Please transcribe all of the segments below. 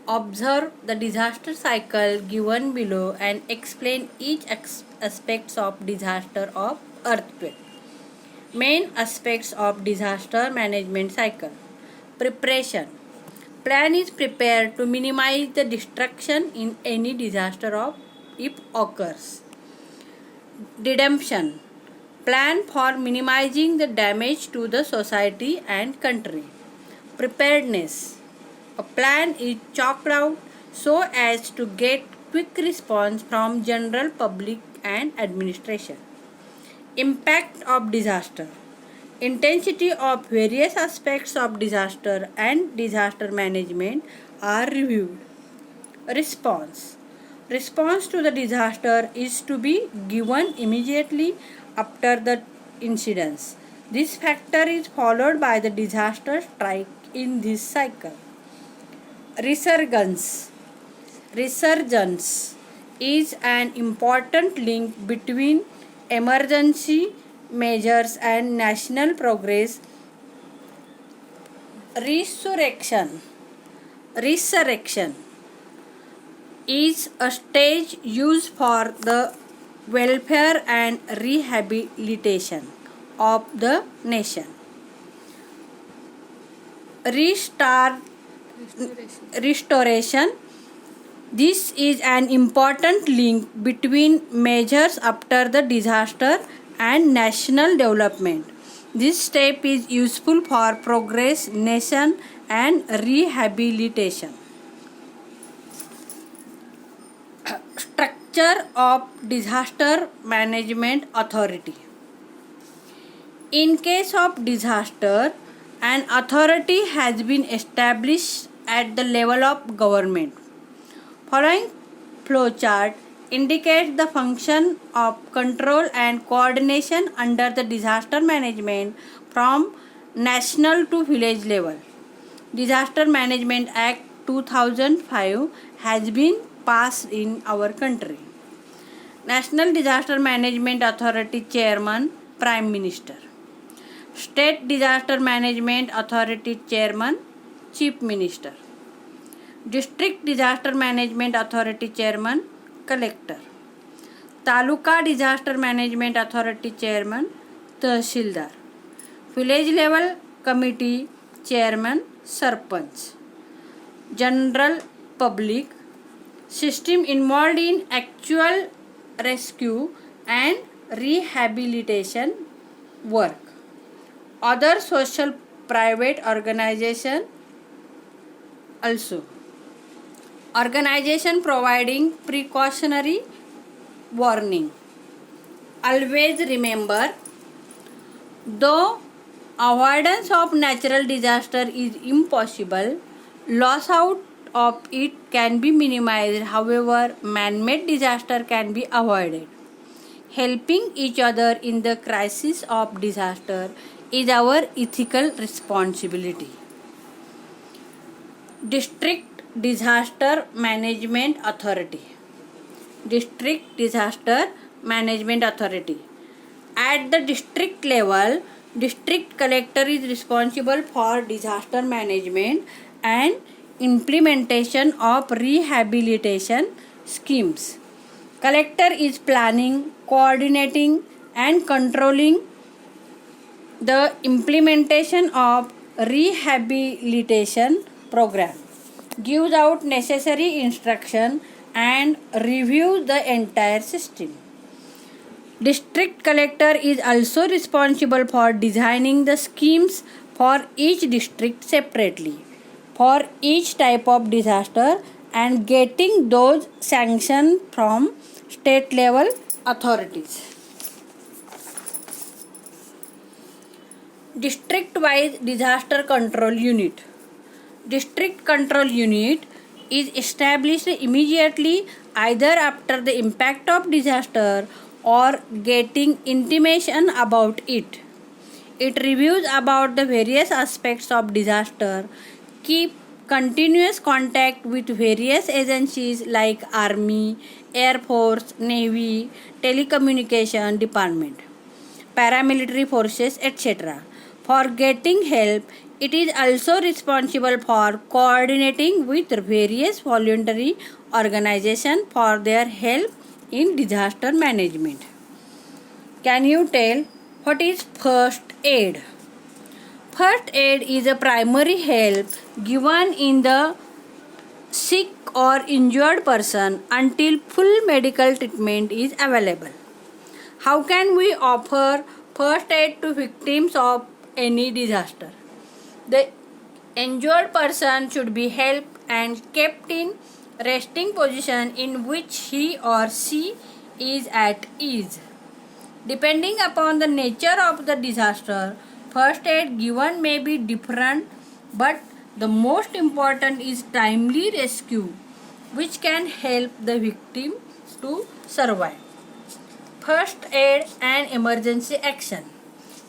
Observe the disaster cycle given below and explain each aspects of disaster of earthquake. Main aspects of disaster management cycle. Preparation. Plan is prepared to minimize the destruction in any disaster of if occurs. Redemption. Plan for minimizing the damage to the society and country. Preparedness. A plan is chalked out so as to get quick response from general public and administration. Impact of disaster. Intensity of various aspects of disaster and disaster management are reviewed. Response. Response to the disaster is to be given immediately after the incidents. This factor is followed by the disaster strike in this cycle. Resurgence. Resurgence is an important link between emergency measures and national progress. Resurrection. Resurrection is a stage used for the welfare and rehabilitation of the nation. Restoration. This is an important link between measures after the disaster and national development. This step is useful for progress, nation and rehabilitation. Structure of Disaster Management Authority. In case of disaster, an authority has been established at the level of government. Following flowchart indicates the function of control and coordination under the disaster management from national to village level. Disaster Management Act 2005 has been passed in our country. National Disaster Management Authority Chairman, Prime Minister. State Disaster Management Authority Chairman, Chief Minister. District Disaster Management Authority Chairman, Collector. Taluka Disaster Management Authority Chairman, Tahsildar. Village Level Committee Chairman, Sarpanch. General Public. System involved in actual rescue and rehabilitation work. Other social private organization also. Organization providing precautionary warning. Always remember, though avoidance of natural disaster is impossible, loss out of it can be minimized. However, man-made disaster can be avoided. Helping each other in the crisis of disaster is our ethical responsibility. District Disaster Management Authority. District Disaster Management Authority. At the district level, district collector is responsible for disaster management and implementation of rehabilitation schemes. Collector is planning, coordinating and controlling the implementation of rehabilitation program, gives out necessary instruction and reviews the entire system. District collector is also responsible for designing the schemes for each district separately for each type of disaster and getting those sanctioned from state level authorities. District wise disaster control unit. District control unit is established immediately either after the impact of disaster or getting intimation about it. It reviews about the various aspects of disaster, keep continuous contact with various agencies like Army, Air Force, Navy, Telecommunication Department, paramilitary forces, etc. for getting help It is also responsible for coordinating with various voluntary organizations for their help in disaster management. Can you tell what is first aid? First aid is a primary help given in the sick or injured person until full medical treatment is available. How can we offer first aid to victims of any disaster? The injured person should be helped and kept in resting position in which he or she is at ease. Depending upon the nature of the disaster, first aid given may be different, but the most important is timely rescue, which can help the victim to survive. First aid and emergency action.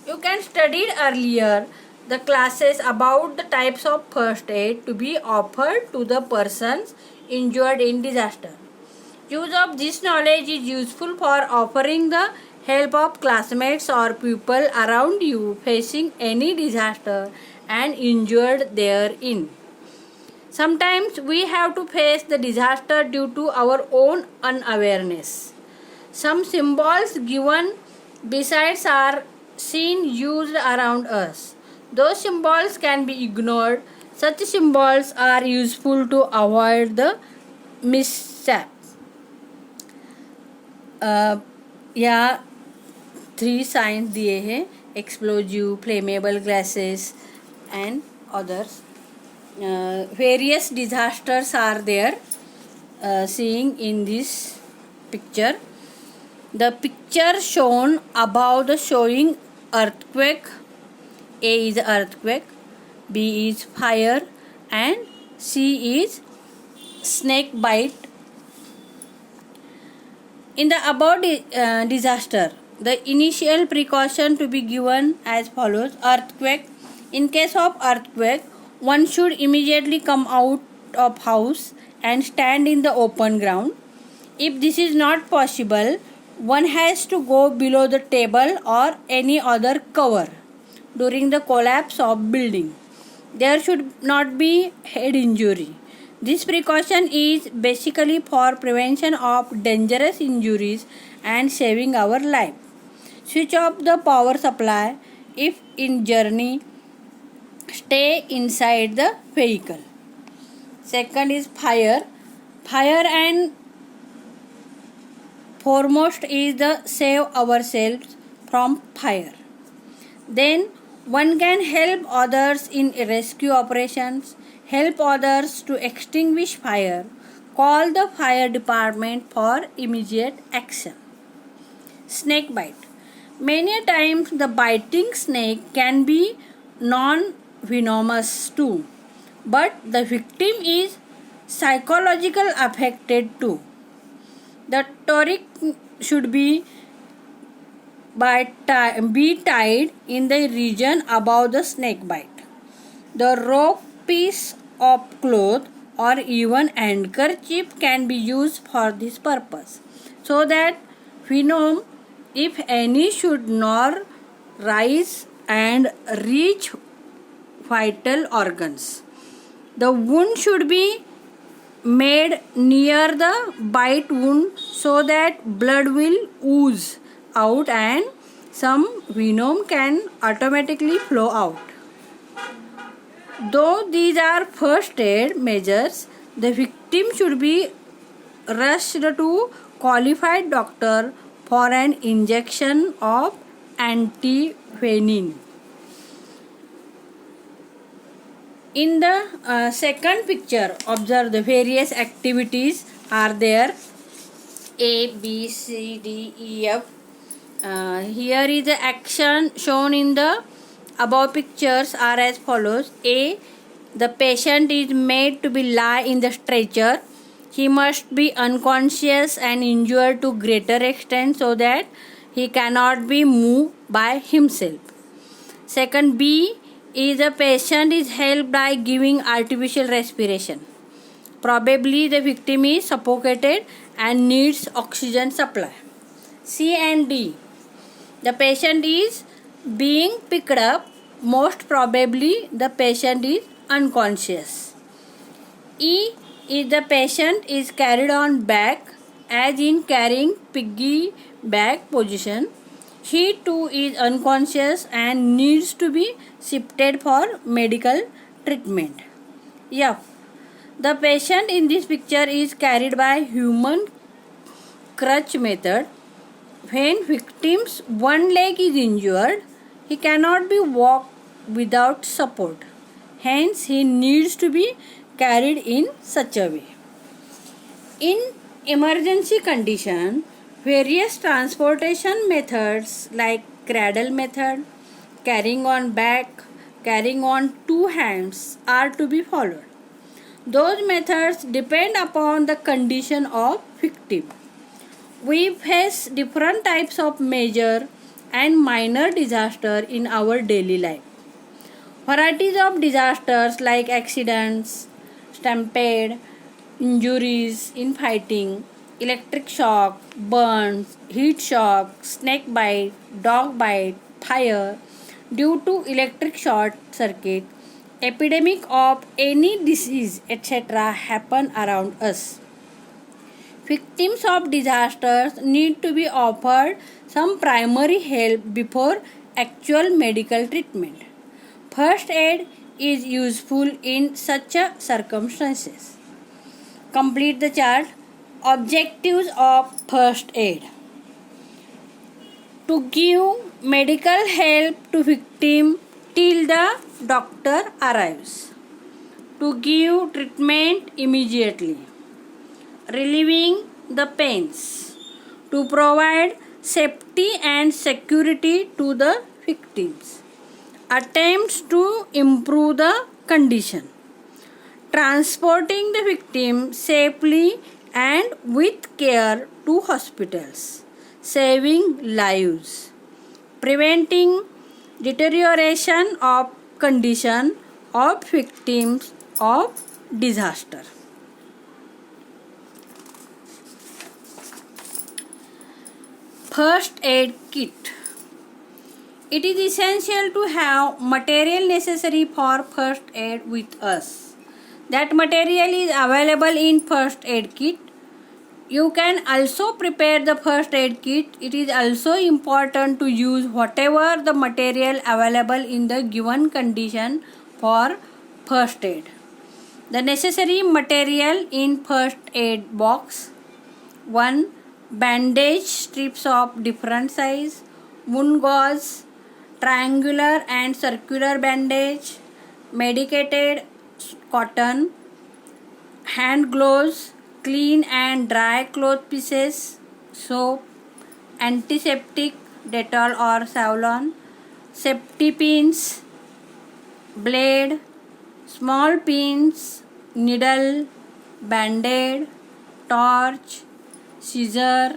You can study earlier the classes about the types of first aid to be offered to the persons injured in disaster. Use of this knowledge is useful for offering the help of classmates or people around you facing any disaster and injured therein. Sometimes we have to face the disaster due to our own unawareness. Some symbols given besides are seen used around us. Those symbols can be ignored. Such symbols are useful to avoid the mishap. यहाँ 3 signs दिए हैं: explosive, flammable gases and others. Various disasters are there seeing in this picture. The picture shown above the showing earthquake. A is earthquake, B is fire and C is snake bite. In the above disaster, the initial precaution to be given as follows: earthquake. In case of earthquake, one should immediately come out of house and stand in the open ground. If this is not possible, one has to go below the table or any other cover during the collapse of building. There should not be head injury. This precaution is basically for prevention of dangerous injuries and saving our life. Switch off the power supply if in journey. Stay inside the vehicle. Second is fire. Fire and foremost is the save ourselves from fire. Then one can help others in rescue operations, help others to extinguish fire, call the fire department for immediate action. Snake bite. Many times the biting snake can be non-venomous too, but the victim is psychological affected too. The toric should be tied in the region above the snake bite. The rope piece of cloth or even handkerchief can be used for this purpose, so that venom, if any, should not rise and reach vital organs. The wound should be made near the bite wound so that blood will ooze out and some venom can automatically flow out. Though these are first aid measures, the victim should be rushed to qualified doctor for an injection of antivenin. In the second picture, observe the various activities are there: A, B, C, D, E, F. Here is the action shown in the above pictures are as follows. A, the patient is made to be lie in the stretcher. He must be unconscious and injured to greater extent so that he cannot be moved by himself. Second, B is the patient is helped by giving artificial respiration. Probably the victim is suffocated and needs oxygen supply. C and D, the patient is being picked up Most probably the patient is unconscious. E is the patient is carried on back as in carrying piggy back position. He too is unconscious and needs to be shifted for medical treatment. F. The patient in this picture is carried by human crutch method. When victim's one leg is injured, he cannot be walked without support. Hence, he needs to be carried in such a way. In emergency condition, various transportation methods like cradle method, carrying on back, carrying on two hands are to be followed. Those methods depend upon the condition of victim. We face different types of major and minor disaster in our daily life. Varieties of disasters like accidents, stampede, injuries in fighting, electric shock, burns, heat shock, snake bite, dog bite, fire due to electric short circuit, epidemic of any disease, etc. happen around us. Victims of disasters need to be offered some primary help before actual medical treatment. First aid is useful in such circumstances. Complete the chart. Objectives of first aid: to give medical help to victim till the doctor arrives, to give treatment immediately, relieving the pains, to provide safety and security to the victims, attempts to improve the condition, transporting the victim safely and with care to hospitals, saving lives, preventing deterioration of condition of victims of disaster. First aid kit. It is essential to have material necessary for first aid with us. That material is available in first aid kit. You can also prepare the first aid kit. It is also important to use whatever the material available in the given condition for first aid. The necessary material in first aid box: 1. Bandage strips of different size, wound gauze, triangular and circular bandage, medicated cotton, hand gloves, clean and dry cloth pieces, soap, antiseptic Dettol or Savlon, safety pins, blade, small pins, needle, band-aid, torch, scissor,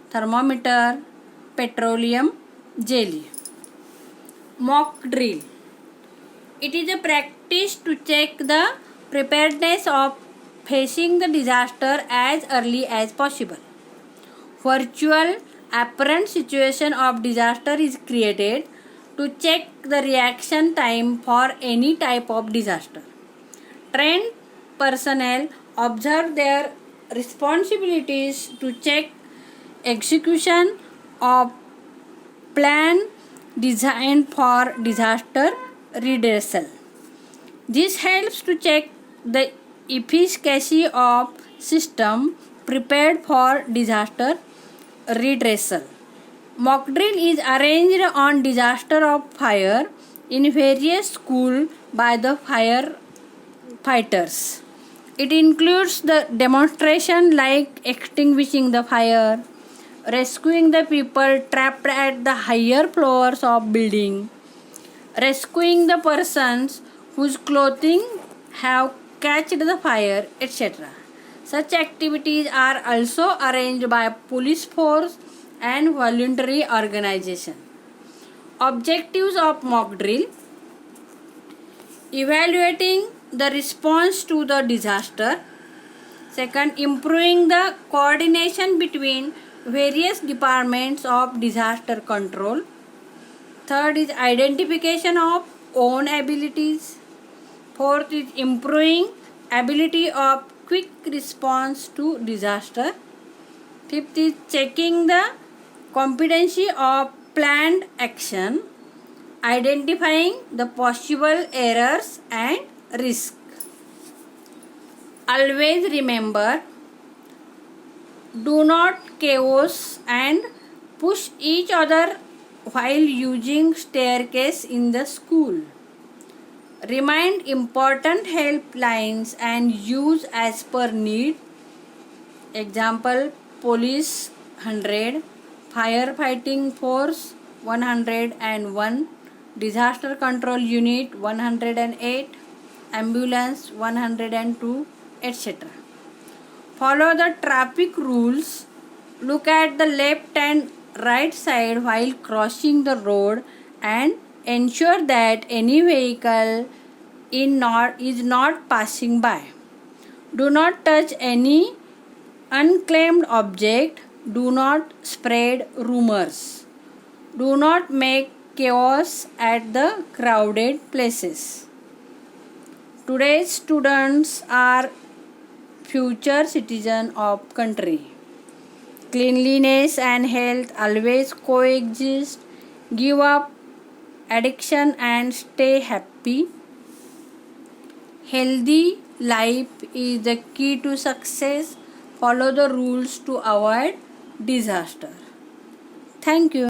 thermometer, petroleum jelly. Mock drill. It is a practice to check the preparedness of facing the disaster as early as possible. Virtual apparent situation of disaster is created to check the reaction time for any type of disaster. Trained personnel observe their responsibilities to check execution of plan designed for disaster redressal. This helps to check the efficacy of system prepared for disaster redressal. Mock drill is arranged on disaster of fire in various schools by the firefighters. It includes the demonstration like extinguishing the fire, rescuing the people trapped at the higher floors of building, rescuing the persons whose clothing have catched the fire, etc. Such activities are also arranged by police force and voluntary organization. Objectives of mock drill: evaluating the response to the disaster. Second, improving the coordination between various departments of disaster control. Third is identification of own abilities. Fourth is improving ability of quick response to disaster. Fifth is checking the competency of planned action, identifying the possible errors and risk. Always remember, do not chaos and push each other while using staircase in the school. Remind important helplines and use as per need. Example, police 100, firefighting force 101, disaster control unit 108, ambulance 102, etc. Follow the traffic rules. Look at the left and right side while crossing the road and ensure that any vehicle is not passing by. Do not touch any unclaimed object. Do not spread rumors. Do not make chaos at the crowded places. Today's students are future citizens of country. Cleanliness and health always coexist. Give up addiction and stay happy. Healthy life is the key to success. Follow the rules to avoid disaster. Thank you.